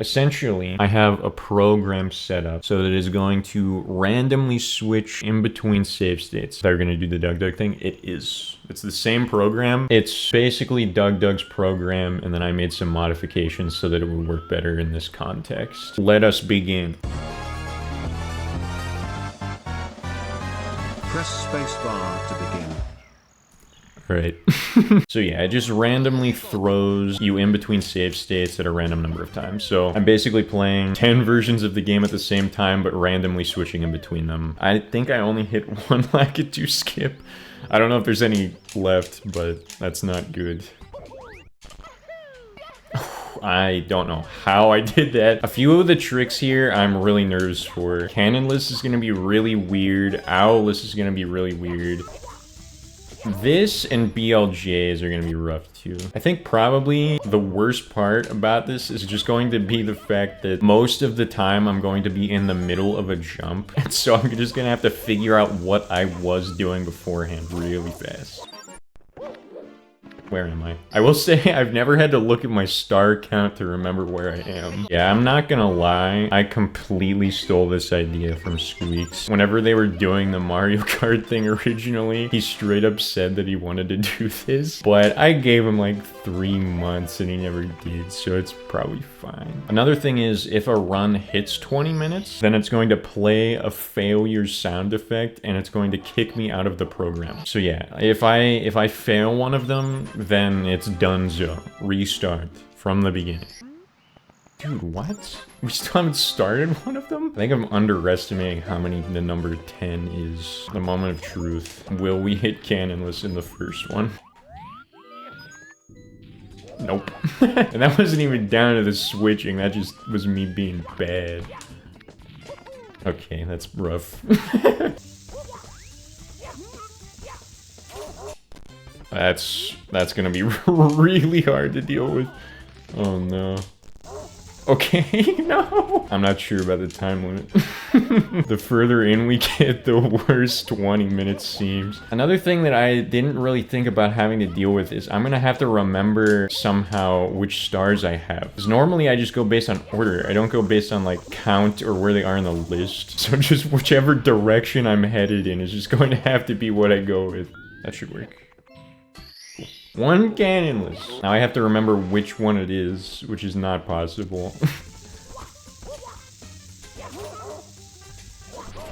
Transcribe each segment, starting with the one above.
Essentially, I have a program set up so that it is going to randomly switch in between save states. They're going to do the DougDoug thing. It is. It's the same program. It's basically DougDoug's program, and then I made some modifications so that it would work better in this context. Let us begin. Press spacebar to begin. Right. So yeah, it just randomly throws you in between save states at a random number of times. So I'm basically playing 10 versions of the game at the same time, but randomly switching in between them. I think I only hit one Lakitu skip. I don't know if there's any left, but that's not good. I don't know how I did that. A few of the tricks here I'm really nervous for. Cannonless is going to be really weird. Owlless is going to be really weird. This and BLJs are going to be rough too. I think probably the worst part about this is just going to be the fact that most of the time I'm going to be in the middle of a jump. And so I'm just going to have to figure out what I was doing beforehand really fast. Where am I? I will say I've never had to look at my star count to remember where I am. Yeah, I'm not gonna lie. I completely stole this idea from Squeex. Whenever they were doing the Mario Kart thing originally, he straight up said that he wanted to do this. But I gave him like 3 months and he never did, so it's probably fine. Another thing is if a run hits 20 minutes, then it's going to play a failure sound effect and it's going to kick me out of the program. So yeah, if I fail one of them, then it's donezo. Restart from the beginning. Dude, what? We still haven't started one of them? I think I'm underestimating how many the number 10 is. The moment of truth. Will we hit cannonless in the first one? Nope. And that wasn't even down to the switching. That just was me being bad. Okay, that's rough. That's gonna be really hard to deal with. Oh no. Okay, no! I'm not sure about the time limit. The further in we get, the worse 20 minutes seems. Another thing that I didn't really think about having to deal with is I'm gonna have to remember somehow which stars I have. Because normally I just go based on order. I don't go based on like count or where they are in the list. So just whichever direction I'm headed in is just going to have to be what I go with. That should work. One cannonless. Now I have to remember which one it is, which is not possible.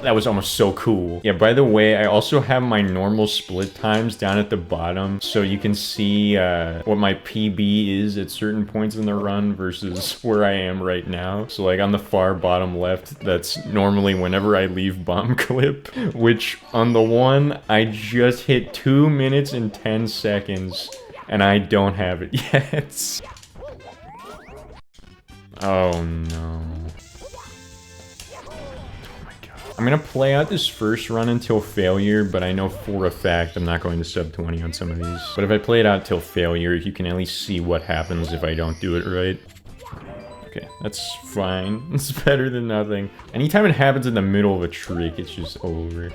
That was almost so cool. Yeah, by the way, I also have my normal split times down at the bottom, so you can see what my PB is at certain points in the run versus where I am right now. So like on the far bottom left, that's normally whenever I leave bomb clip, which on the one, I just hit 2 minutes and 10 seconds, and I don't have it yet. Oh no. I'm gonna play out this first run until failure, but I know for a fact I'm not going to sub 20 on some of these. But if I play it out till failure, you can at least see what happens if I don't do it right. Okay, that's fine. It's better than nothing. Anytime it happens in the middle of a trick, it's just over.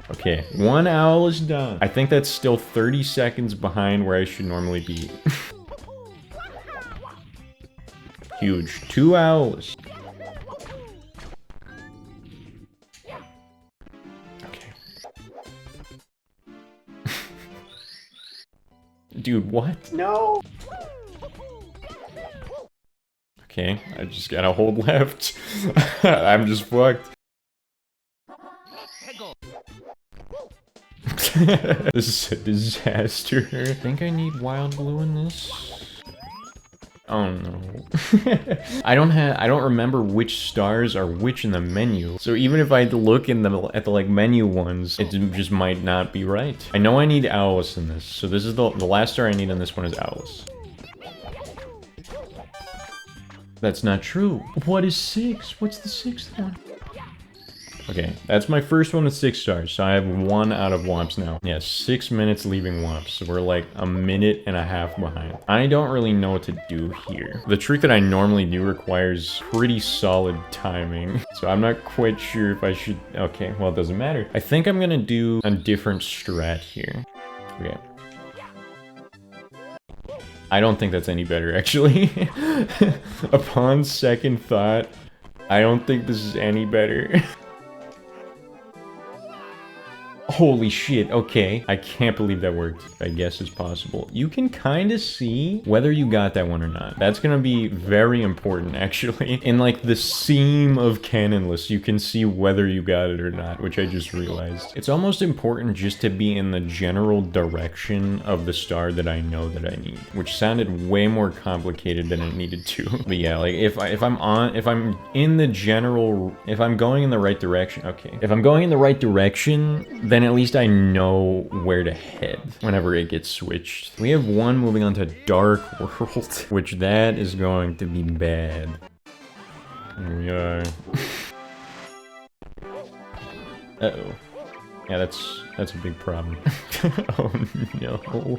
Okay, 1 owl is done. I think that's still 30 seconds behind where I should normally be. Huge. 2 owls. Dude, what? No! Okay, I just gotta hold left. I'm just fucked. This is a disaster. I think I need wild blue in this. Oh no. I don't remember which stars are which in the menu. So even if I look in at the like menu ones, it just might not be right. I know I need Owlus in this. So this is the last star I need on this one is Owlus. That's not true. What is 6? What's the 6th one? Okay, that's my first one with 6 stars, so I have 1 out of Womps now. Yeah, 6 minutes leaving Womps, so we're like a minute and a half behind. I don't really know what to do here. The trick that I normally do requires pretty solid timing, so I'm not quite sure if I should... Okay, well, it doesn't matter. I think I'm gonna do a different strat here. Okay. I don't think that's any better, actually. Upon second thought, I don't think this is any better. Holy shit, okay. I can't believe that worked. I guess it's possible. You can kind of see whether you got that one or not. That's gonna be very important, actually. In like the seam of cannonless, you can see whether you got it or not, which I just realized. It's almost important just to be in the general direction of the star that I know that I need, which sounded way more complicated than it needed to. But yeah, like if I'm in the general, if I'm going in the right direction, okay. If I'm going in the right direction, then at least I know where to head whenever it gets switched. We have one moving on to Dark World, which that is going to be bad. Here we are. Uh-oh. Yeah, that's a big problem. Oh no.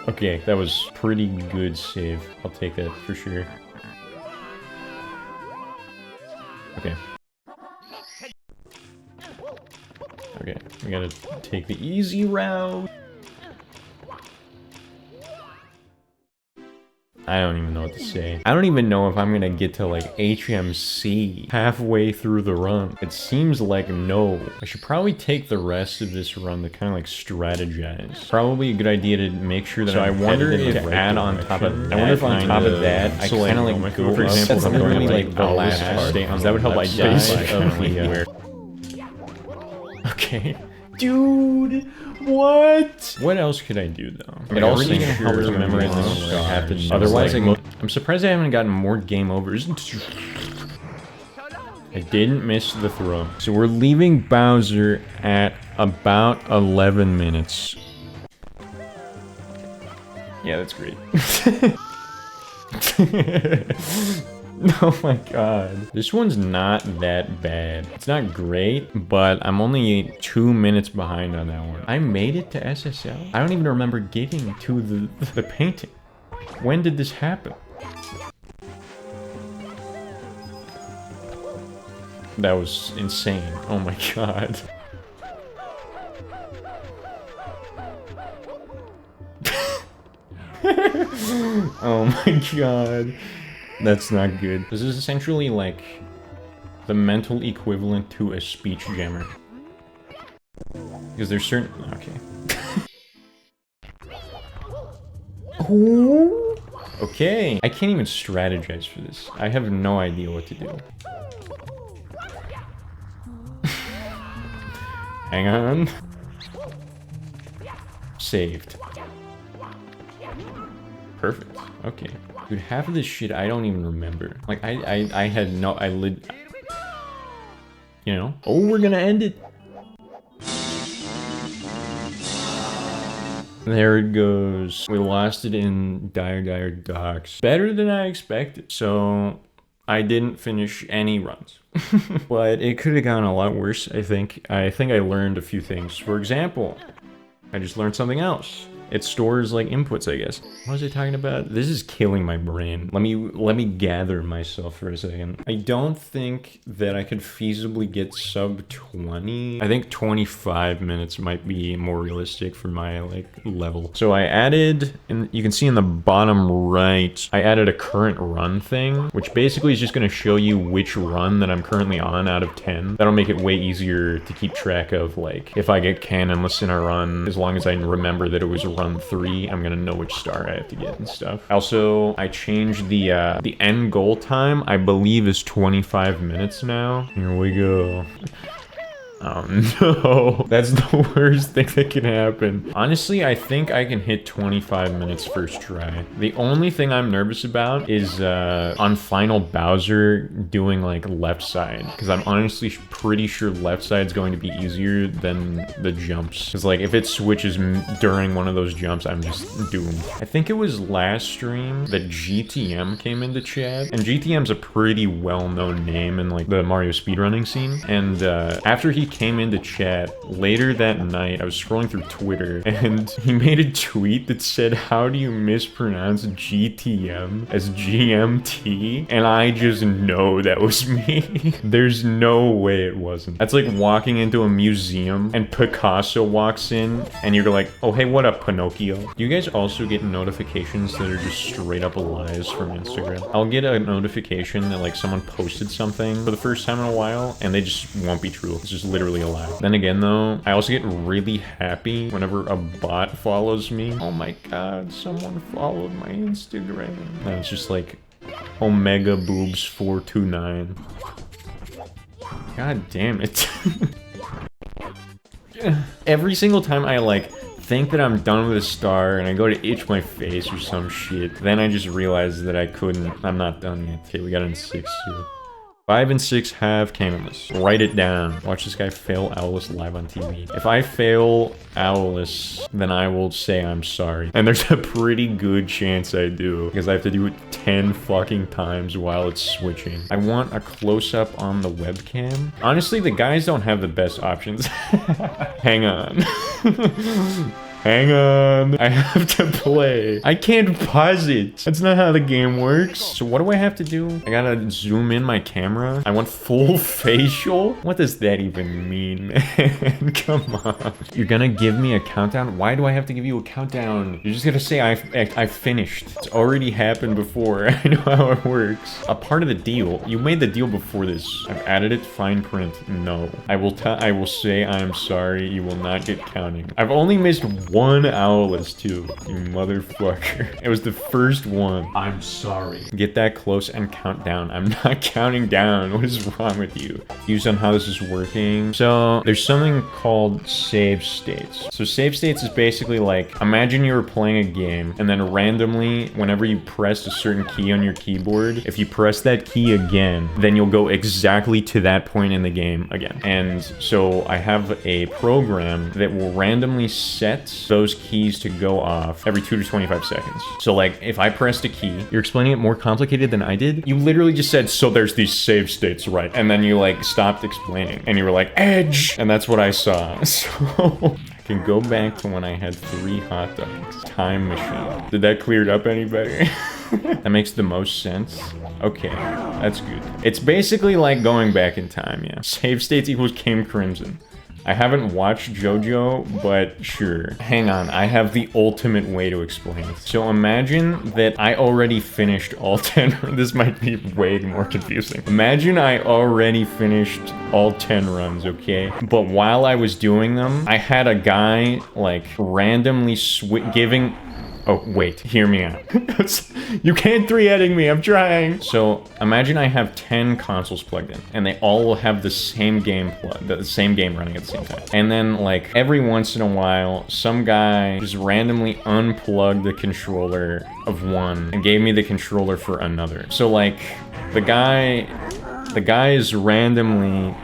Okay, that was pretty good save. I'll take that for sure. Okay. Okay, we gotta take the easy route. I don't even know what to say. I don't even know if I'm gonna get to like HMC halfway through the run. It seems like no. I should probably take the rest of this run to kind of like strategize. Probably a good idea to make sure that I wonder if to add on top of that. I wonder if on top of that, I kind of like go, for example, I'm going like the last part. That would help I die. Okay. Dude, what? What else could I do though? It also helps memorize this happens. Otherwise, I'm surprised I haven't gotten more game overs. I didn't miss the throw. So we're leaving Bowser at about 11 minutes. Yeah, that's great. Oh my god. This one's not that bad. It's not great, but I'm only 2 minutes behind on that one. I made it to SSL? I don't even remember getting to the painting. When did this happen? That was insane. Oh my god. Oh my god. That's not good. This is essentially like the mental equivalent to a speech jammer. Because there's certain... Okay. Oh. Okay. I can't even strategize for this. I have no idea what to do. Hang on. Saved. Perfect. Okay. Dude, half of this shit I don't even remember. Like, I had no... You know? Oh, we're gonna end it! There it goes. We lost it in dire docks. Better than I expected. So, I didn't finish any runs. But it could have gone a lot worse, I think. I think I learned a few things. For example, I just learned something else. It stores like inputs, I guess. What was I talking about? This is killing my brain. Let me gather myself for a second. I don't think that I could feasibly get sub 20. I think 25 minutes might be more realistic for my like level. So I added, and you can see in the bottom right, I added a current run thing, which basically is just gonna show you which run that I'm currently on out of 10. That'll make it way easier to keep track of, like, if I get cannonless in a run, as long as I remember that it was run 3, I'm gonna know which star I have to get and stuff. Also, I changed the end goal time, I believe is 25 minutes now. Here we go. Oh no, that's the worst thing that can happen. Honestly, I think I can hit 25 minutes first try. The only thing I'm nervous about is on final Bowser doing like left side, because I'm honestly pretty sure left side's going to be easier than the jumps. Because like if it switches during one of those jumps, I'm just doomed. I think it was last stream that GTM came into chat, and GTM's a pretty well-known name in like the Mario speedrunning scene, and after he came into chat later that night. I was scrolling through Twitter and he made a tweet that said, how do you mispronounce GTM as GMT? And I just know that was me. There's no way it wasn't. That's like walking into a museum and Picasso walks in and you're like, oh, hey, what up, Pinocchio? Do you guys also get notifications that are just straight up lies from Instagram? I'll get a notification that like someone posted something for the first time in a while and they just won't be true. It's just literally a lie. Then again though, I also get really happy whenever a bot follows me. Oh my god, someone followed my Instagram. And it's just like Omega Boobs 429. God damn it. Every single time I like think that I'm done with a star and I go to itch my face or some shit, then I just realize that I'm not done yet. Okay, we got in 6 here. 5 and 6 have Canonless. Write it down. Watch this guy fail Owless live on TV. If I fail Owless, then I will say I'm sorry. And there's a pretty good chance I do, because I have to do it 10 fucking times while it's switching. I want a close-up on the webcam. Honestly, the guys don't have the best options. Hang on. Hang on. I have to play. I can't pause it. That's not how the game works. So what do I have to do? I gotta zoom in my camera. I want full facial? What does that even mean, man? Come on. You're gonna give me a countdown? Why do I have to give you a countdown? You're just gonna say I finished. It's already happened before. I know how it works. A part of the deal. You made the deal before this. I've added it fine print. No. I will say I am sorry. You will not get counting. I've only missed one Owless too, you motherfucker. It was the first one. I'm sorry. Get that close and count down. I'm not counting down. What is wrong with you? Views on how this is working. So there's something called save states. So save states is basically like, imagine you were playing a game and then randomly, whenever you pressed a certain key on your keyboard, if you press that key again, then you'll go exactly to that point in the game again. And so I have a program that will randomly set those keys to go off every 2 to 25 seconds. So like, if I pressed a key, you're explaining it more complicated than I did. You literally just said, so there's these save states, right? And then you like stopped explaining and you were like, edge! And that's what I saw. So I can go back to when I had 3 hot dogs. Time machine. Did that clear it up any better? That makes the most sense. Okay, that's good. It's basically like going back in time, yeah. Save states equals King Crimson. I haven't watched JoJo, but sure. Hang on, I have the ultimate way to explain it. So imagine that I already finished all 10. This might be way more confusing. Imagine I already finished all 10 runs, okay? But while I was doing them, I had a guy, like, randomly giving... Oh, wait, hear me out. You can't 3-heading me, I'm trying. So imagine I have 10 consoles plugged in and they all will have the same game the same game running at the same time. And then like every once in a while, some guy just randomly unplugged the controller of one and gave me the controller for another. So like the guy is randomly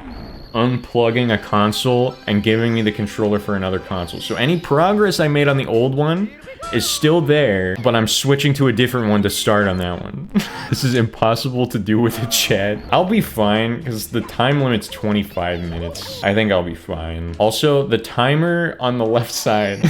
unplugging a console and giving me the controller for another console. So any progress I made on the old one is still there, but I'm switching to a different one to start on that one. This is impossible to do with a chat. I'll be fine, because the time limit's 25 minutes. I think I'll be fine. Also, the timer on the left side...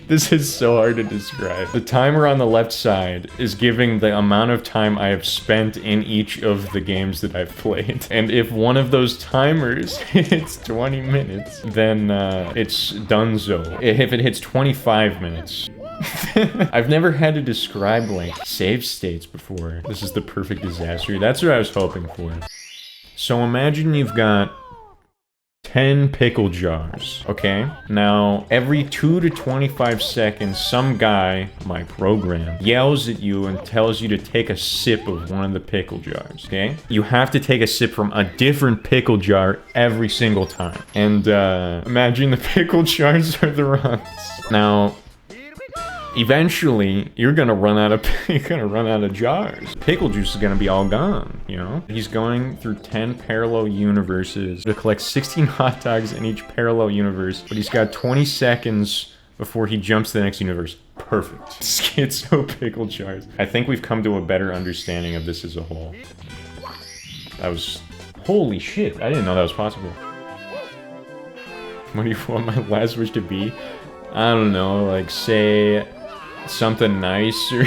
This is so hard to describe. The timer on the left side is giving the amount of time I have spent in each of the games that I've played. And if one of those timers hits 20 minutes, then it's donezo. If it hits 25 minutes... I've never had to describe, like, save states before. This is the perfect disaster. That's what I was hoping for. So imagine you've got 10 pickle jars, okay? Now, every 2 to 25 seconds, some guy, my program, yells at you and tells you to take a sip of one of the pickle jars, okay? You have to take a sip from a different pickle jar every single time. And, imagine the pickle jars are the runs. Now... eventually, you're gonna run out of jars. Pickle juice is gonna be all gone, you know? He's going through 10 parallel universes to collect 16 hot dogs in each parallel universe, but he's got 20 seconds before he jumps to the next universe. Perfect. Schizo pickle jars. I think we've come to a better understanding of this as a whole. That was... holy shit, I didn't know that was possible. What do you want my last wish to be? I don't know, like say something nice or...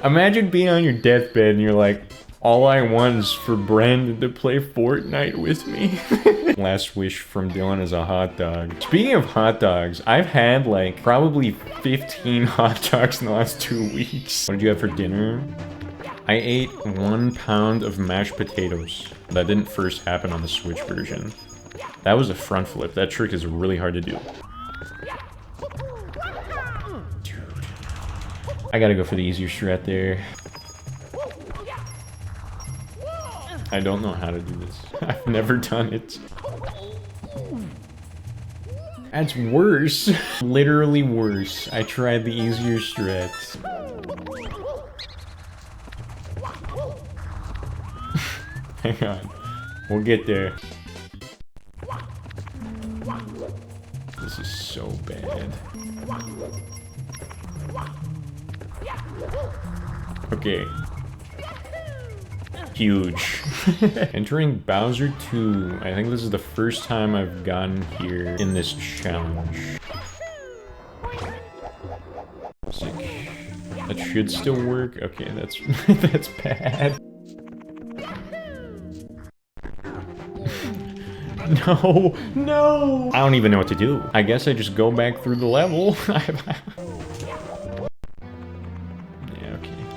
Imagine being on your deathbed and you're like, all I want is for Brandon to play Fortnite with me. Last wish from Dylan is a hot dog. Speaking of hot dogs, I've had like probably 15 hot dogs in the last 2 weeks. What did you have for dinner? I ate 1 pound of mashed potatoes. That didn't first happen on the Switch version. That was a front flip. That trick is really hard to do. Dude. I gotta go for the easier strat there. I don't know how to do this. I've never done it. That's worse. Literally worse. I tried the easier strat. Hang on. We'll get there. This is so bad. Okay. Huge. Entering Bowser 2. I think this is the first time I've gotten here in this challenge. Sick. That should still work. Okay, that's that's bad. No, no! I don't even know what to do. I guess I just go back through the level.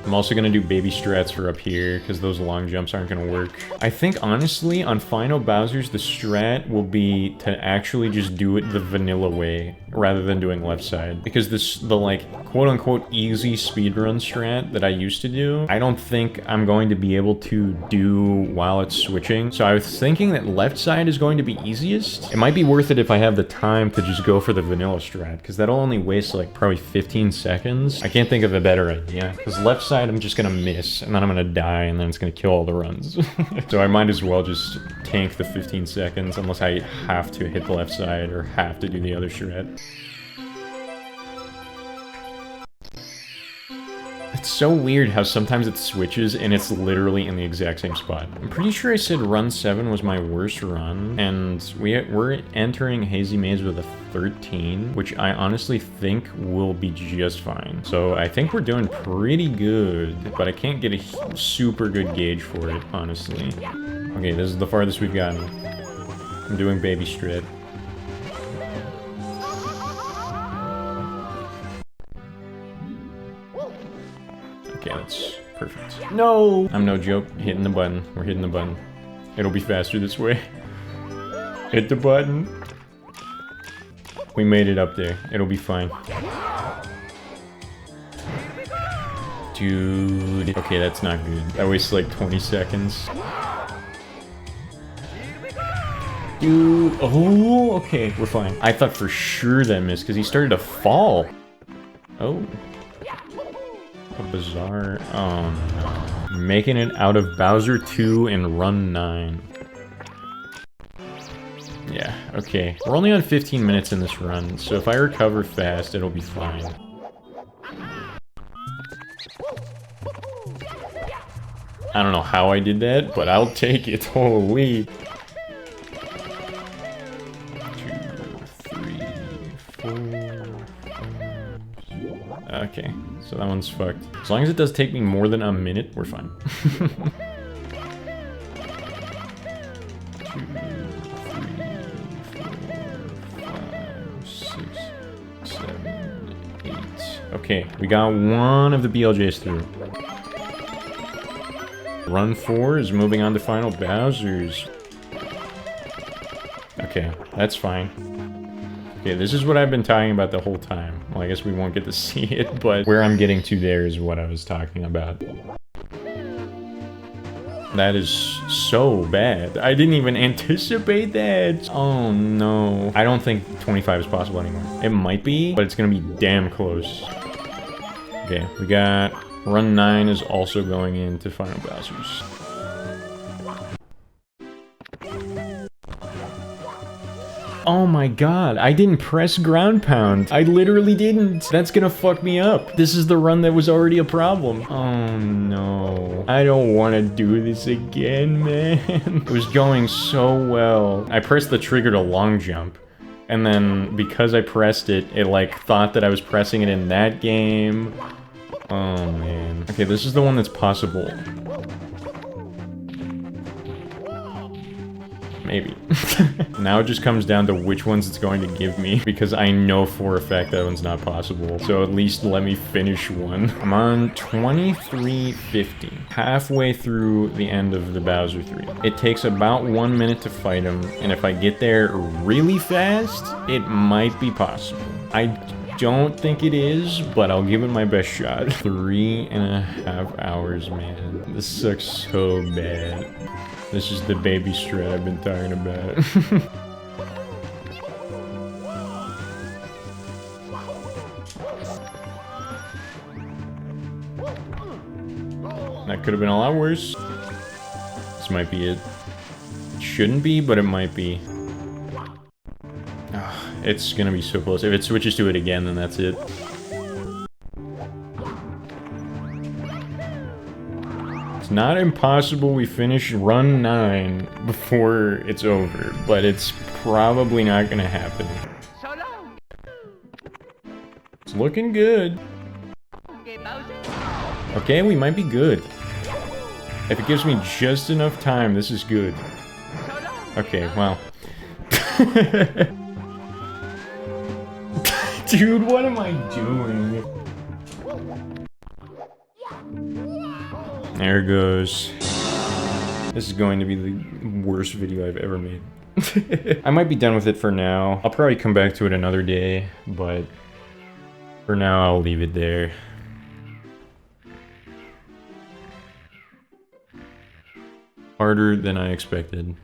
I'm also gonna do baby strats for up here, because those long jumps aren't gonna work. I think, honestly, on Final Bowser's, the strat will be to actually just do it the vanilla way, rather than doing left side. Because the like, quote-unquote easy speedrun strat that I used to do, I don't think I'm going to be able to do while it's switching. So I was thinking that left side is going to be easiest. It might be worth it if I have the time to just go for the vanilla strat, because that'll only waste like probably 15 seconds. I can't think of a better idea, because left side I'm just gonna miss, and then I'm gonna die, and then it's gonna kill all the runs. So I might as well just tank the 15 seconds, unless I have to hit the left side, or have to do the other shred. It's so weird how sometimes it switches and it's literally in the exact same spot. I'm pretty sure I said run 7 was my worst run, and we're entering Hazy Maze with a 13, which I honestly think will be just fine. So I think we're doing pretty good, but I can't get a super good gauge for it, honestly. Okay, this is the farthest we've gotten. I'm doing baby strat. Okay, that's perfect. No! I'm no joke. Hitting the button. We're hitting the button. It'll be faster this way. Hit the button. We made it up there. It'll be fine. Dude. Okay, that's not good. That wastes like 20 seconds. Dude. Oh, okay. We're fine. I thought for sure that missed because he started to fall. Oh. A bizarre... Oh no. Making it out of Bowser 2 and Run 9. Yeah, okay. We're only on 15 minutes in this run, so if I recover fast, it'll be fine. I don't know how I did that, but I'll take it. Holy. 2, 3, 4, 5. Okay. So that one's fucked. As long as it does take me more than a minute, we're fine. 2, 3, 4, 5, 6, 7, 8. Okay, we got one of the BLJs through. Run 4 is moving on to Final Bowser's. Okay, that's fine. Okay, this is what I've been talking about the whole time. Well, I guess we won't get to see it, but where I'm getting to there is what I was talking about. That is so bad. I didn't even anticipate that. Oh no. I don't think 25 is possible anymore. It might be, but it's gonna be damn close. Okay, we got Run 9 is also going into Final Bowser's. Oh my god, I didn't press ground pound. I literally didn't. That's gonna fuck me up. This is the run that was already a problem. Oh no. no. I don't want to do this again, man. It was going so well. I pressed the trigger to long jump. And then, because I pressed it, it like thought that I was pressing it in that game. Oh, man. Okay, this is the one that's possible. Maybe. Now it just comes down to which ones it's going to give me, because I know for a fact that one's not possible. So at least let me finish one. I'm on 2350, halfway through the end of the Bowser 3. It takes about 1 minute to fight him, and if I get there really fast, it might be possible. I don't think it is, but I'll give it my best shot. 3.5 hours, man. This sucks so bad. This is the baby strat I've been talking about. That could have been a lot worse. This might be it. It shouldn't be, but it might be. Oh, it's gonna be so close. If it switches to it again, then that's it. It's not impossible we finish run 9 before it's over, but it's probably not gonna happen. It's looking good. Okay, we might be good. If it gives me just enough time, this is good. Okay, well. Dude, what am I doing? There it goes. This is going to be the worst video I've ever made. I might be done with it for now. I'll probably come back to it another day, but for now I'll leave it there. Harder than I expected.